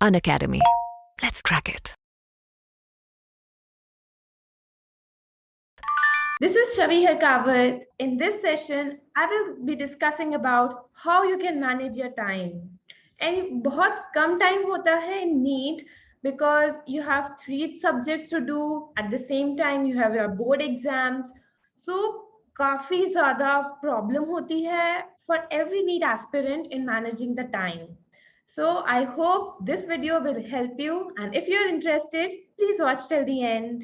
Unacademy. Let's crack it. This is Shavi Harkawat. In this session, I will be discussing about how you can manage your time. And बहुत कम time होता है in NEET because you have 3 subjects to do. At the same time, you have your board exams. So काफी ज़्यादा problem होती है for every NEET aspirant in managing the time. So I hope this video will help you. And if you're interested, please watch till the end.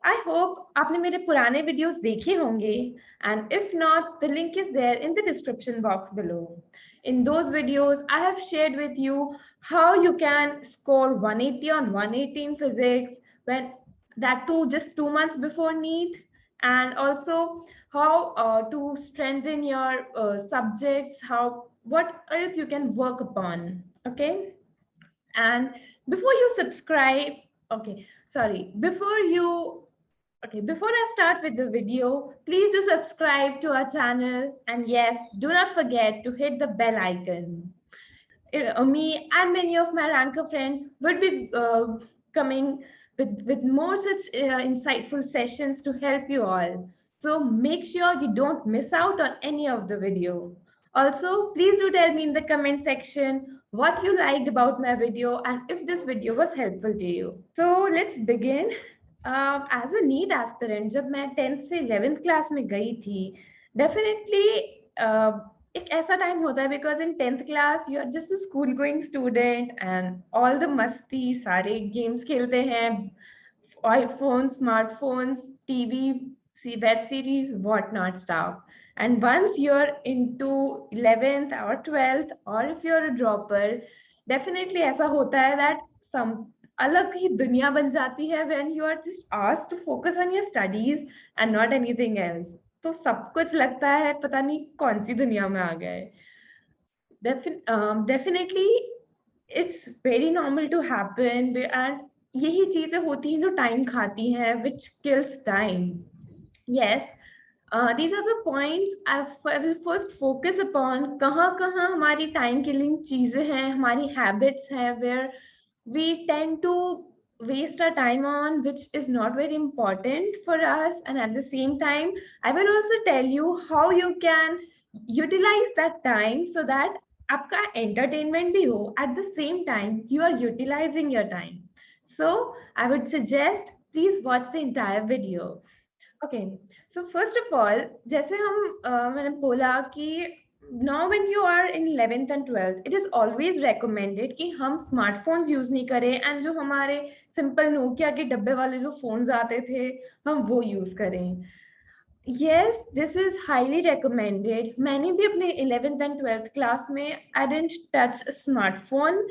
I hope आपने मेरे पुराने videos देखे होंगे, and if not, the link is there in the description box below. In those videos, I have shared with you how you can score 180 on 180 in physics, when that too just 2 months before NEET, and also how to strengthen your subjects, what else you can work upon. Okay, and before you subscribe, before I start with the video, please do subscribe to our channel, and yes, do not forget to hit the bell icon. Me and many of my ranker friends would be coming with more such insightful sessions to help you all. So make sure you don't miss out on any of the video. Also, please do tell me in the comment section what you liked about my video and if this video was helpful to you. So let's begin. As a NEET aspirant, जब मैं 10th से 11th class में गई थी, definitely एक ऐसा time होता है because in 10th class you are just a school going student and all the मस्ती, सारे games खेलते हैं, iPhones, smartphones, TV, web series, whatnot stuff. And once you're into 11th or 12th, or if you're a dropper, definitely ऐसा होता है that some अलग ही दुनिया बन जाती है when you are just asked to focus on your studies and not anything else. तो सब कुछ लगता है पता नहीं कौन सी दुनिया में आ गए. Definitely it's very normal to happen, and यही चीजें होती हैं जो टाइम खाती हैं, which kills time. Yes, these are the points I will first focus upon. कहाँ कहाँ हमारी time killing चीजें हैं, हमारी habits हैं, where we tend to waste our time on, which is not very important for us. And at the same time, I will also tell you how you can utilize that time so that आपका entertainment भी हो, at the same time you are utilizing your time. So I would suggest please watch the entire video. Okay, so first of all, जैसे मैंने बोला कि now when you are in 11th and 12th, it is always recommended कि हम smartphones use नहीं करें, and जो हमारे simple Nokia के डब्बे वाले जो phones आते थे, हम वो use करें. Yes, this is highly recommended. मैंने भी अपने 11th and 12th class में I didn't touch a smartphone.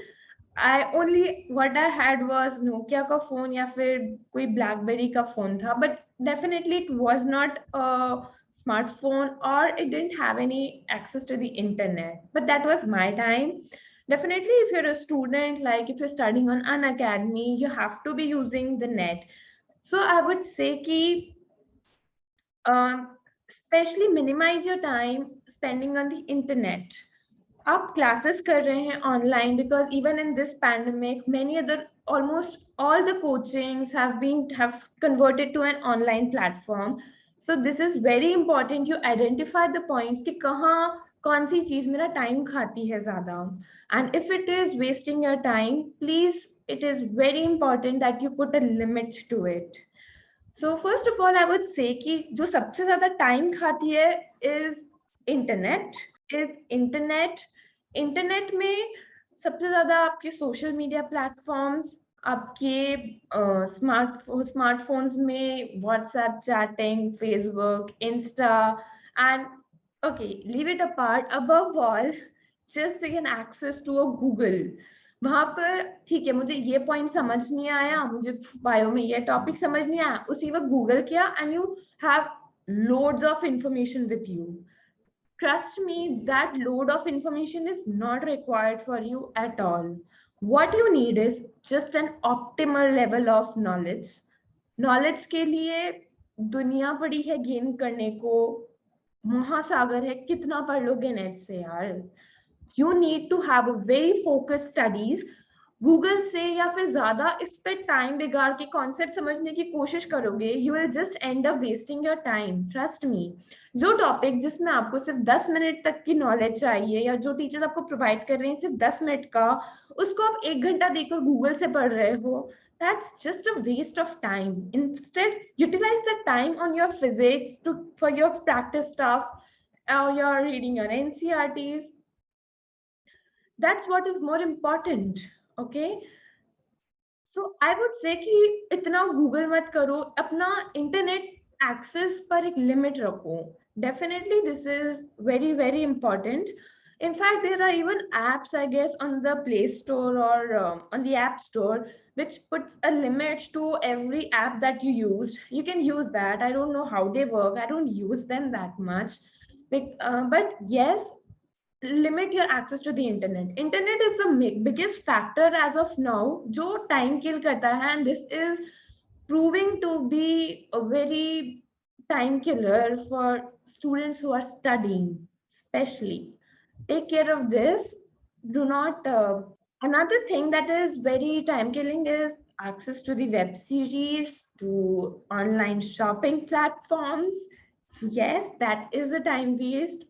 What I had was Nokia का phone या फिर कोई BlackBerry का phone था, but definitely it was not a smartphone or it didn't have any access to the internet. But that was my time. Definitely, if you're a student, like if you're studying on Unacademy, you have to be using the net. So I would say कि especially minimize your time spending on the internet. आप classes कर रहे हैं online because even in this pandemic, almost all the coachings have converted to an online platform. So this is very important. You identify the points कि कहाँ कौन सी चीज मेरा time खाती है ज़्यादा. And if it is wasting your time, please, it is very important that you put a limit to it. So first of all, I would say कि जो सबसे ज़्यादा time खाती है is internet. इंटरनेट में सबसे ज्यादा आपके सोशल मीडिया प्लेटफॉर्म्स, आपके स्मार्टफोन्स में WhatsApp chatting, Facebook, Insta, and okay, leave it apart, above all just an access to a Google. वहां पर ठीक है, मुझे ये पॉइंट समझ नहीं आया, मुझे बायो में ये टॉपिक समझ नहीं आया, उसी वक्त गूगल किया and you have loads of information with you. Trust me, that load of information is not required for you at all. What you need is just an optimal level of knowledge. Knowledge के लिए दुनिया पड़ी है gain करने को, महासागर है, कितना पढ़ लोगे नेट से यार. You need to have a very focused studies. Google से या फिर ज्यादा इस पे टाइम बिगाड़ के कॉन्सेप्ट समझने की कोशिश करोगे, you will just and up wasting your time, trust me. जो टॉपिक जिसमें आपको सिर्फ 10 मिनट तक की नॉलेज चाहिए, या जो टीचर आपको प्रोवाइड कर रहे हैं सिर्फ 10 मिनट का, उसको आप 1 घंटा देकर गूगल से पढ़ रहे हो, that's just a waste of time. Instead, utilize the time on your physics for your practice stuff, or you're reading your NCRTs. That's what is more important. Okay, so I would say कि इतना Google मत करो, अपना internet access पर एक limit रखो. Definitely this is very very important. In fact, there are even apps, I guess, on the Play Store or on the App Store, which puts a limit to every app that you use. You can use that. I don't know how they work. I don't use them that much. But yes, limit your access to the internet. Internet is the biggest factor as of now जो time kill करता है, and this is proving to be a very time killer for students who are studying, especially. Take care of this. Do not. Another thing that is very time killing is access to the web series, to online shopping platforms. Yes, that is a time waste,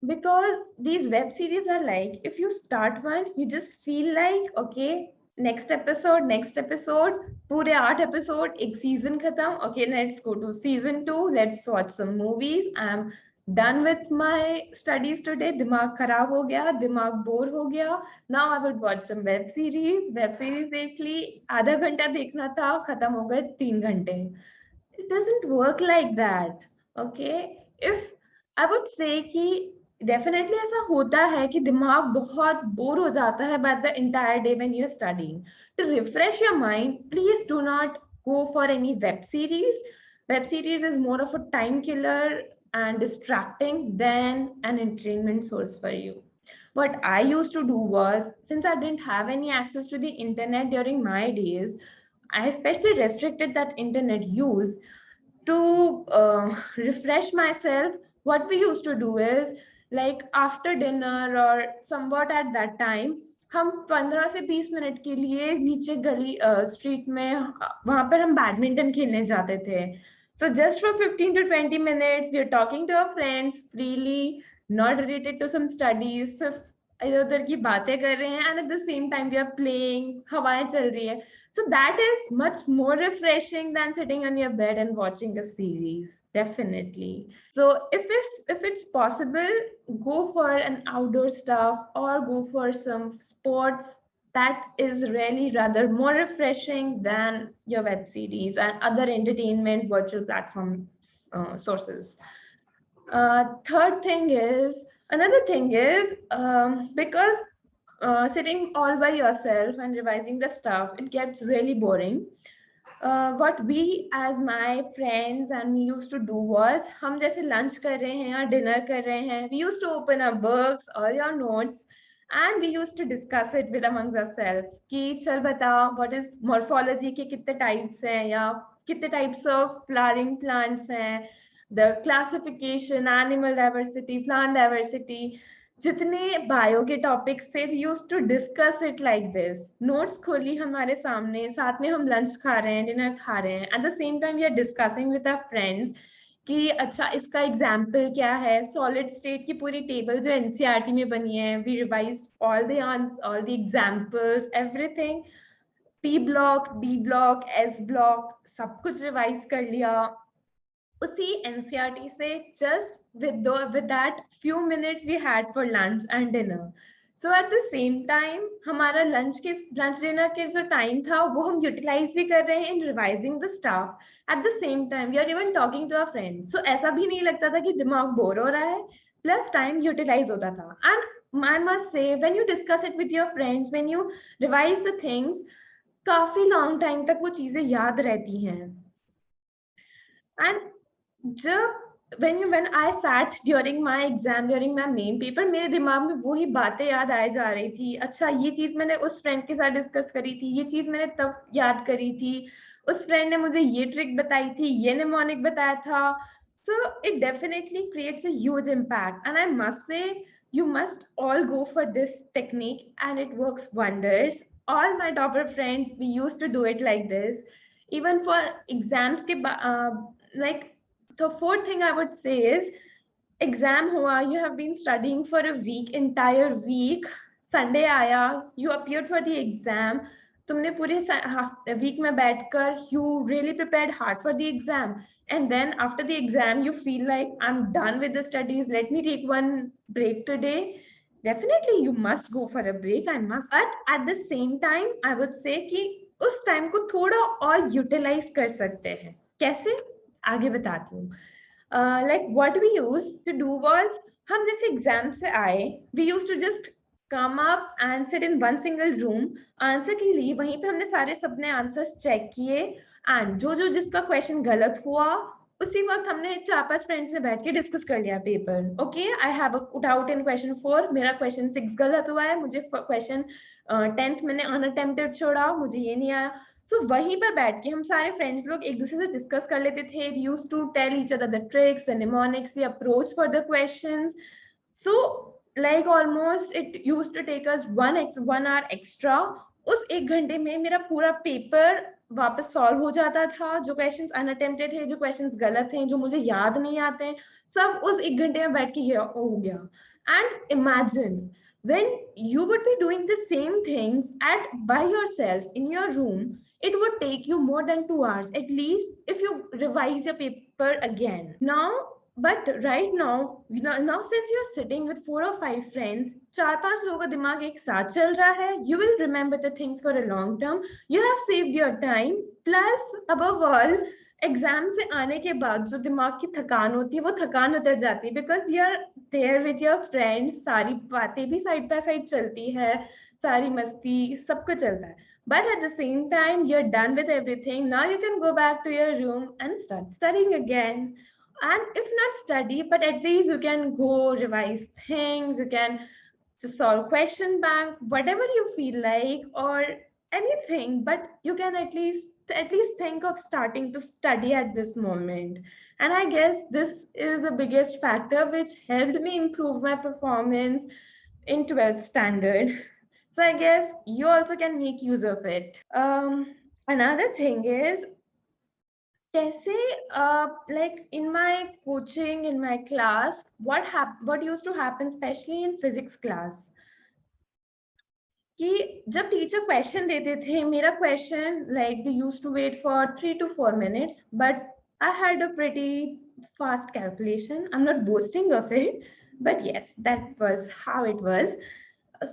because these web series are like, if you start one, you just feel like, okay, next episode, पूरे 8 episode, एक season खत्म, okay, let's go to season 2, let's watch some movies. I'm done with my studies today. दिमाग खराब हो गया, दिमाग bore हो गया. Now I would watch some web series. Web series देख ली, आधा घंटा देखना था, खत्म हो गए 3 घंटे. It doesn't work like that. Okay, if I would say कि डेफिनेटली ऐसा होता है कि दिमाग बहुत बोर हो जाता है by the entire day when you are studying. To refresh your mind, please do not go for any web series. Web series is more of a time killer and distracting than an entertainment source for you. What I used to do was, since I didn't have any access to the internet during my days, I especially restricted that internet use to refresh myself. What we used to do is, like after dinner or somewhat at that time, हम 15 से 20 minute के लिए नीचे गली street में वहां पर हम बैडमिंटन खेलने जाते थे. So just for 15 to 20 minutes, we are talking to our friends freely, not related to some studies. सिर्फ इधर उधर की बातें कर रहे हैं, and at the same time we are playing, हवाएं चल रही है. So that is much more refreshing than sitting on your bed and watching a series. Definitely. So if it's possible, go for an outdoor stuff or go for some sports. That is really rather more refreshing than your web series and other entertainment virtual platform sources. Another thing is, because sitting all by yourself and revising the stuff, it gets really boring. What we as my friends and me used to do was, हम जैसे lunch कर रहे हैं या dinner कर रहे हैं, we used to open our books or your notes, and we used to discuss it with amongst ourselves कि चल बताओ what is morphology के कितने types हैं, या कितने types of flowering plants हैं, the classification, animal diversity, plant diversity, जितने बायो के टॉपिक्स थे, we used to discuss it like this. Notes खोली हमारे सामने, साथ में हम लंच खा रहे हैं, डिनर खा रहे हैं, at the same time we are discussing with our friends कि अच्छा इसका एग्जाम्पल क्या है. सॉलिड स्टेट की पूरी टेबल जो एनसीईआरटी में बनी है, we revised all the examples, everything. P block, D block, S block, सब कुछ रिवाइज कर लिया उसी एनसीईआरटी से, just with that few minutes we had for lunch and dinner. So at the same time, हमारा lunch dinner के जो time था वो हम utilize भी कर रहे हैं in revising the stuff. At the same time, we are even talking to our friends. So ऐसा भी नहीं लगता था कि दिमाग बोर हो रहा है, plus time utilize होता था. And I must say, when you discuss it with your friends, when you revise the things, काफी long time तक वो चीजें याद रहती हैं. And जब when I sat during my exam, during my main paper, मेरे दिमाग में वही बातें याद आए जा रही थी. अच्छा ये चीज मैंने उस फ्रेंड के साथ डिस्कस करी थी, ये चीज मैंने तब याद करी थी, उस फ्रेंड ने मुझे ये ट्रिक बताई थी, ये निमोनिक बताया था. So it definitely creates a huge impact. And I must say, You must all go for this technique and it works wonders. All my topper friends, we used to do it like this. Even for exams, like the fourth thing I would say is exam hua, you have been studying for a week, entire week. Sunday आया, you appeared for the exam. तुमने पूरे week में बैठकर you really prepared hard for the exam, and then after the exam you feel like I'm done with the studies, let me take one break today. Definitely you must go for a break, I must, but at the same time I would say कि उस time को थोड़ा और utilise कर सकते हैं. कैसे, आगे बताती हूँ. Like what we used to do was, हम जैसे एग्जाम से आए, we used to just come up and sit in one single room. Answer के लिए वहीं पे हमने सारे सबने आंसर्स चेक किए, एंड जो जो जिसका क्वेश्चन गलत हुआ उसी वक्त हमने 4-5 फ्रेंड्स से बैठ के डिस्कस कर लिया paper. Okay, I have a doubt in question 4, मेरा क्वेश्चन 6 गलत हुआ है, मुझे क्वेश्चन 10th मैंने अनअटेम्प्टेड छोड़ा, मुझे ये नहीं आया. सो वहीं पर बैठ के हम सारे फ्रेंड्स लोग एक दूसरे से डिस्कस कर लेते थे. We used to tell each other the tricks, the mnemonics, the approach for the questions. So like almost it used to take us 1 hour extra. उस 1 घंटे में मेरा पूरा पेपर वापस सॉल्व हो जाता था. जो क्वेश्चंस अनअटेम्प्टेड है, जो क्वेश्चंस गलत हैं, जो मुझे याद नहीं आते हैं, सब उस 1 घंटे में बैठ के हो गया. And imagine when you would be doing the same things at by yourself in your room, it would take you more than 2 hours at least if you revise your paper again. Now, but right now since you're sitting with 4 or 5 friends, 4-5 लोगों का दिमाग एक साथ चल रहा है, you will remember the things for a long term. You have saved your time, plus above all exam से आने के बाद जो दिमाग की थकान होती है वो थकान उतर जाती है, because you are there with your friends. सारी बातें भी साइड बाय साइड चलती है, सारी मस्ती सब कुछ चलता है. But at the same time, you're done with everything. Now you can go back to your room and start studying again. And if not study, but at least you can go revise things. You can just solve question bank, whatever you feel like, or anything. But you can at least think of starting to study at this moment. And I guess this is the biggest factor which helped me improve my performance in 12th standard. So I guess you also can make use of it. Another thing is, कैसे like in my coaching, in my class, what used to happen, especially in physics class, कि जब teacher question देते थे, मेरा question like they used to wait for 3 to 4 minutes, but I had a pretty fast calculation. I'm not boasting of it, but yes, that was how it was.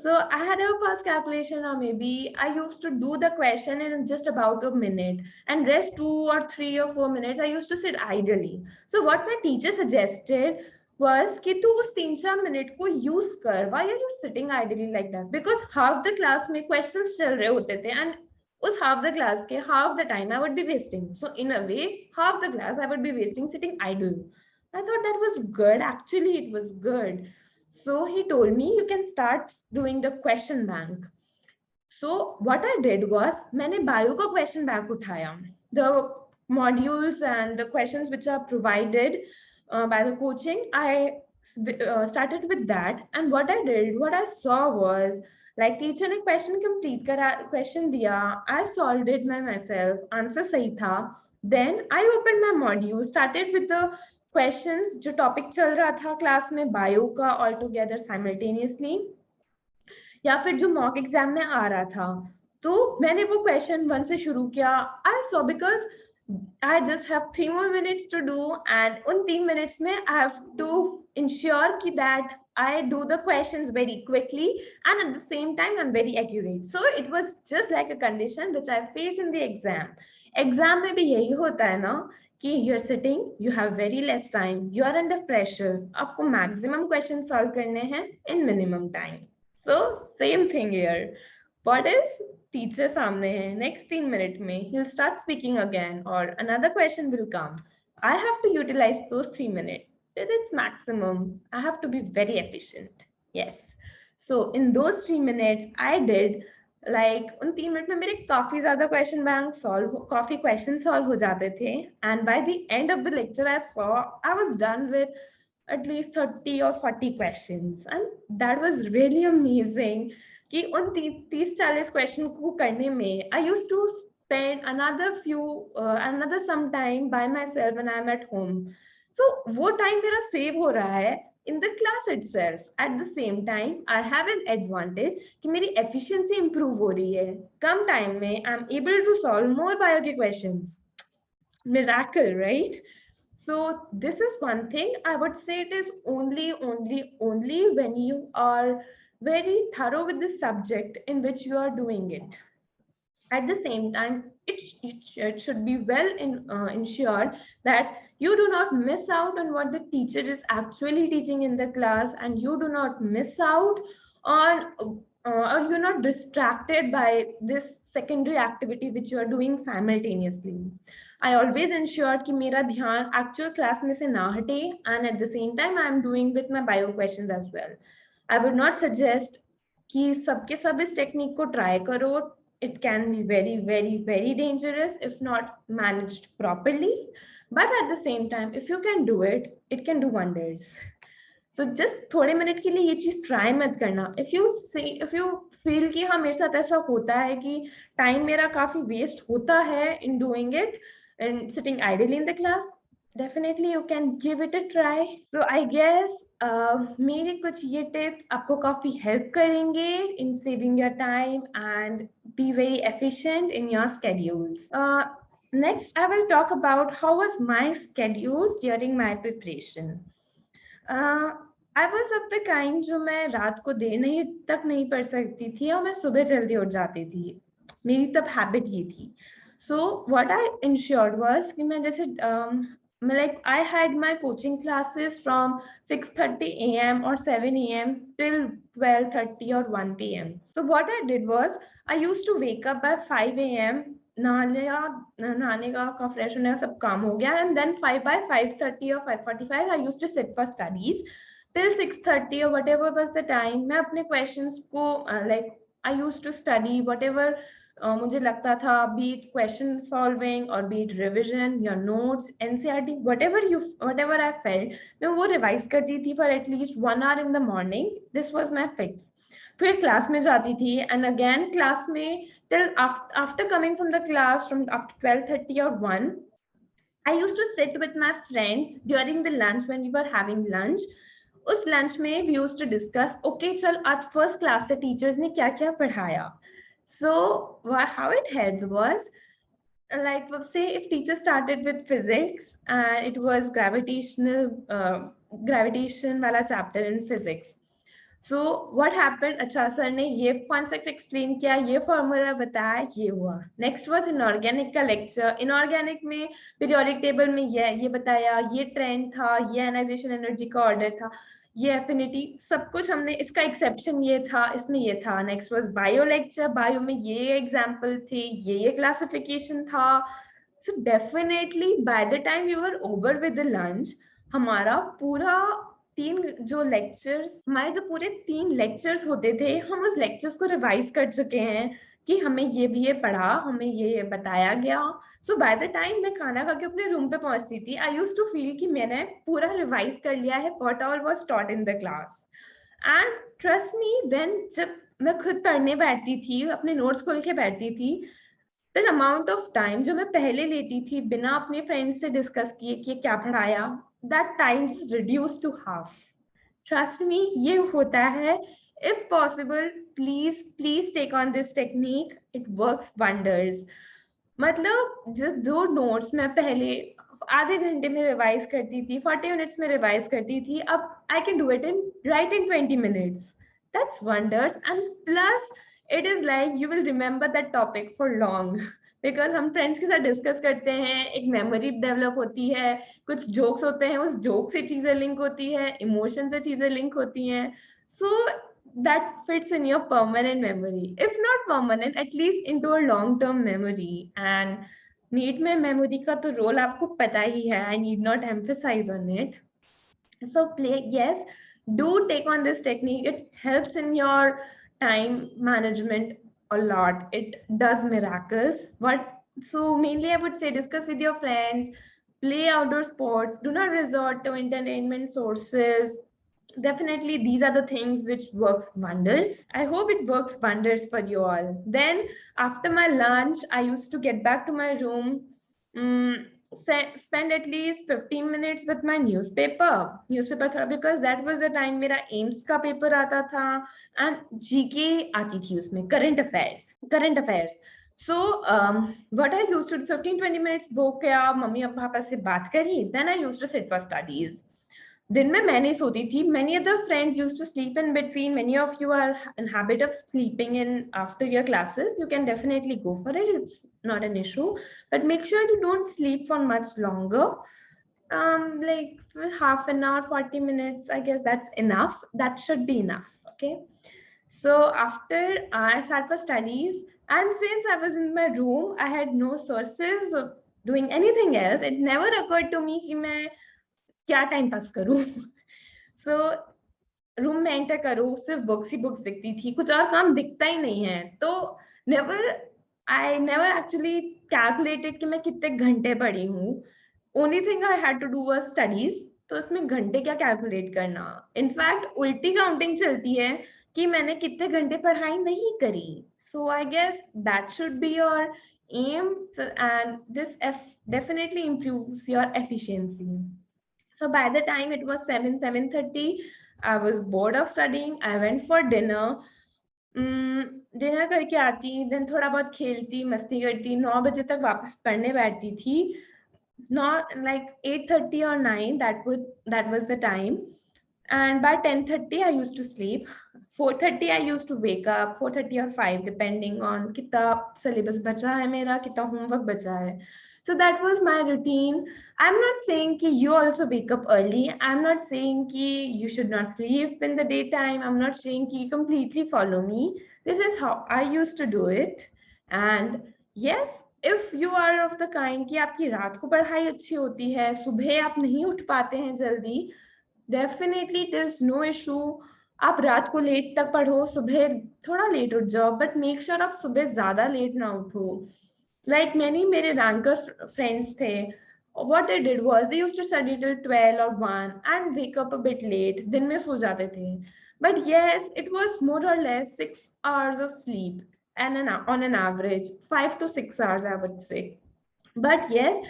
So I had a fast calculation, or maybe I used to do the question in just about a minute, and rest 2 or 3 or 4 minutes I used to sit idly. So what my teacher suggested was कि तू उस 3-4 minute को use कर. Why are you sitting idly like that? Because half the class में questions चल रहे होते थे, and उस half the class के half the time I would be wasting. So in a way, half the class I would be wasting sitting idle. I thought that was good. Actually, it was good. So he told me you can start doing the question bank. So what I did was, मैंने bio का question bank उठाया. The modules and the questions which are provided by the coaching, I started with that. And what I did, what I saw was, like teacher ने question complete करा, question दिया, I solved it by myself, answer सही था. Then I opened my module, started with the questions जो topic चल रहा था class में bio का all together simultaneously, या फिर जो mock exam में आ रहा था. तो मैंने वो question 1 से शुरू किया. I saw, because I just have 3 more minutes to do, and उन 3 minutes में I have to ensure कि that I do the questions very quickly, and at the same time I'm very accurate. So it was just like a condition which I faced in the exam. Exam में भी यही होता है ना कि you're sitting, you have very less time, you are under pressure, आपको maximum questions solve करने हैं in minimum time. So same thing here. What is teacher सामने है, next 3 minutes में he'll start speaking again, or another question will come. I have to utilize those 3 minutes with its maximum. I have to be very efficient. Yes. So in those 3 minutes, I did like उन 3 minute में मेरे काफी ज्यादा question bank काफी question solve हो जाते थे. And by the end of the lecture, I saw I was done with at least 30 or 40 questions, and that was really amazing कि उन 30-40 क्वेश्चन को करने में I used to spend another some time by myself when I'm at home. So वो time मेरा save हो रहा है in the class itself. At the same time, I have an advantage कि मेरी efficiency improve हो रही है. कम time में I'm able to solve more bio के questions. Miracle, right? So this is one thing. I would say it is only when you are very thorough with the subject in which you are doing it. At the same time, it should be well ensured that you do not miss out on what the teacher is actually teaching in the class, and you do not miss out on or you're not distracted by this secondary activity which you are doing simultaneously. I always ensured कि मेरा ध्यान actual class में से ना हटे, and at the same time I am doing with my bio questions as well. I would not suggest कि सबके सब इस technique को try करो. It can be very, very, very dangerous if not managed properly. But at the same time, if you can do it, it can do wonders. So just थोड़े minute के लिए ये चीज try मत करना. If you feel कि हाँ मेरे साथ ऐसा होता है कि time मेरा काफी waste होता है in doing it and sitting idly in the class, definitely you can give it a try. So I guess मेरे कुछ ये tips आपको काफी help करेंगे in saving your time and be very efficient in your schedules. Next, I will talk about how was my schedules during my preparation. I was of the kind जो मैं रात को देर नहीं तक नहीं पढ़ सकती थी और मैं सुबह जल्दी उठ जाती थी. मेरी तब हैबिट ये थी. So what I ensured was कि मैं जैसे like I had my coaching classes from 6:30 a.m. or 7 a.m. till 12:30 or 1 p.m. So what I did was I used to wake up by 5 a.m. नहाने का fresh होने का सब काम हो गया, and then 5:30 or 5:45 I used to sit for studies till 6:30 or whatever was the time. मैं अपने questions को like I used to study whatever मुझे लगता था, be it question solving or be it revision, your notes, NCERT, whatever I felt, मैं वो revise करती थी for at least 1 hour in the morning. This was my fix. फिर class में जाती थी and again क्लास में till after coming from the class from after 12:30 or 1, I used to sit with my friends during the lunch when we were having lunch. उस lunch में we used to discuss, okay चल आज first class से teachers ने क्या क्या पढ़ाया. So how it helped was, like say if teacher started with physics and it was gravitation वाला chapter in physics. So what happened, अच्छा सर ने ये concept explain किया, ये formula बताया, ये हुआ. Next was inorganic का lecture. Inorganic में periodic table में ये बताया, ये trend था, ये ionization energy का order था, ये affinity, सब कुछ हमने, इसका exception ये था, इसमें ये था. Next was bio lecture. Bio में ये example थे, ये classification था. So definitely by the time we were over with the lunch, हमारा पूरा हमारे जो पूरे 3 लेक्चर्स होते थे, हम उस लेक्चर्स को रिवाइज कर चुके हैं कि हमें ये भी ये पढ़ा, हमें ये बताया गया. सो बाय द टाइम मैं खाना खा के अपने रूम पे पहुंचती थी, आई यूज्ड टू फील कि मैंने पूरा रिवाइज कर लिया है what all was taught in the class. And trust me, when जब मैं खुद पढ़ने बैठती थी, अपने नोट्स खोल के बैठती थी, द अमाउंट ऑफ टाइम जो मैं पहले लेती थी बिना अपने फ्रेंड्स से डिस्कस किए कि क्या पढ़ाया, that time is reduced to half. Trust me, ये होता है. If possible, please take on this technique. It works wonders. मतलब जो नोट्स मैं पहले आधे घंटे में रिवाइज करती थी, 40 मिनट्स में रिवाइज करती थी, अब I can do it in 20 minutes. That's wonders. And plus it is like you will remember that topic for long. Because हम फ्रेंड्स के साथ डिस्कस करते हैं, एक मेमोरी डेवलप होती है, कुछ जोक्स होते हैं, उस जोक से चीजें लिंक होती है, इमोशन से चीजें लिंक होती हैं. So that fits in your permanent memory, if not permanent at least into a long term memory. And NEET में मेमोरी का तो रोल आपको पता ही है, I need not emphasize on it. So yes, do take on this technique. It helps in your time management a lot. It does miracles. So mainly I would say discuss with your friends. play outdoor sports, do not resort to entertainment sources. Definitely these are the things which works wonders. I hope it works wonders for you all. Then after my lunch, I used to get back to my room, mm, spend at least 15 minutes with my newspaper था, because that was the time मेरा AIIMS का paper आता था and GK आती थी उसमें, current affairs. So what I used to do, 15-20 minutes वो क्या मम्मी पापा से बात करी, then I used to sit for studies. दिन में मैं नहीं सोती थी. Many other friends used to sleep in between. Many of you are in habit of sleeping in after your classes. You can definitely go for it. It's not an issue, but make sure you don't sleep for much longer. Like for half an hour, 40 minutes, I guess that's enough. That should be enough. Okay. So after I sat for studies, and since I was in my room, I had no sources of doing anything else. It never occurred to me कि मैं क्या time pass करूं. सो room में enter करो, सिर्फ books ही books दिखती थी, कुछ और काम दिखता ही नहीं है. तो आई नेवर एक्चुअली कैलकुलेटेड कि मैं कितने घंटे पढ़ी हूँ. Only thing I had to do was studies. तो उसमें घंटे क्या कैलकुलेट करना. इनफैक्ट उल्टी काउंटिंग चलती है कि मैंने कितने घंटे पढ़ाई नहीं करी. So I guess that should be your aim, and this definitely improves your efficiency. So by the time it was 7:30, I was bored of studying. I went for dinner. Dinner करके आती, देन थोड़ा बहुत खेलती, मस्ती करती, 9 बजे तक वापस पढ़ने बैठती थी. Not like 8:30 or 9, that was the time. And by 10:30 I used to sleep. 4:30 I used to wake up, 4:30 or 5 depending on कितना syllabus बचा है मेरा, कितना homework बचा है. So that was my routine. I'm not saying ki you also wake up early. I'm not saying ki you should not sleep in the daytime. I'm not saying ki completely follow me. This is how I used to do it. And yes, if you are of the kind कि आपकी रात को पढ़ाई अच्छी होती है, सुबह आप नहीं उठ पाते हैं जल्दी, definitely there's no issue. आप रात को लेट तक पढ़ो, सुबह थोड़ा लेट उठ जाओ, but make sure आप सुबह ज्यादा लेट ना उठो. Like many मेरे ranker friends थे, what they did was they used to study till 12 or 1 and wake up a bit late. दिन में सो जाते थे. But yes, it was more or less 6 hours of sleep, and on an average 5 to 6 hours I would say. But yes,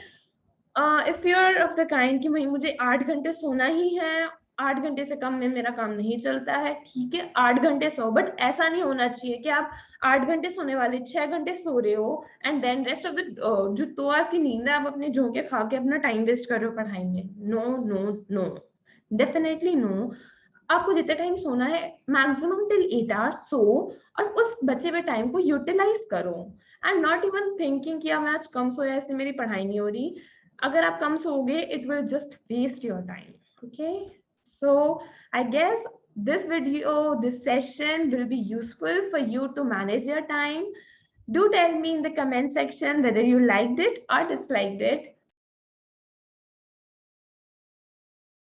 if you're of the kind कि भाई मुझे 8 घंटे सोना ही है, 8 घंटे से कम में मेरा काम नहीं चलता है, ठीक है 8 घंटे सो, बट ऐसा नहीं होना चाहिए कि आप 8 घंटे सोने वाले 6 घंटे सो रहे हो and then rest of the जो 2 आवर्स की नींद है आप अपने झोंके खा के अपना टाइम वेस्ट कर रहे हो पढ़ाई में. No no no, definitely no. आपको जितना टाइम सोना है मैक्सिमम टिल 8 आवर्स सो, और उस बचे हुए टाइम को यूटिलाइज करो एंड नॉट इवन थिंकिंग कि मैं आज कम सोया इसलिए मेरी पढ़ाई नहीं हो रही. अगर आप कम सोओगे it will just waste your time. Okay, so I guess this video, this session will be useful for you to manage your time. Do tell me in the comment section whether you liked it or disliked it.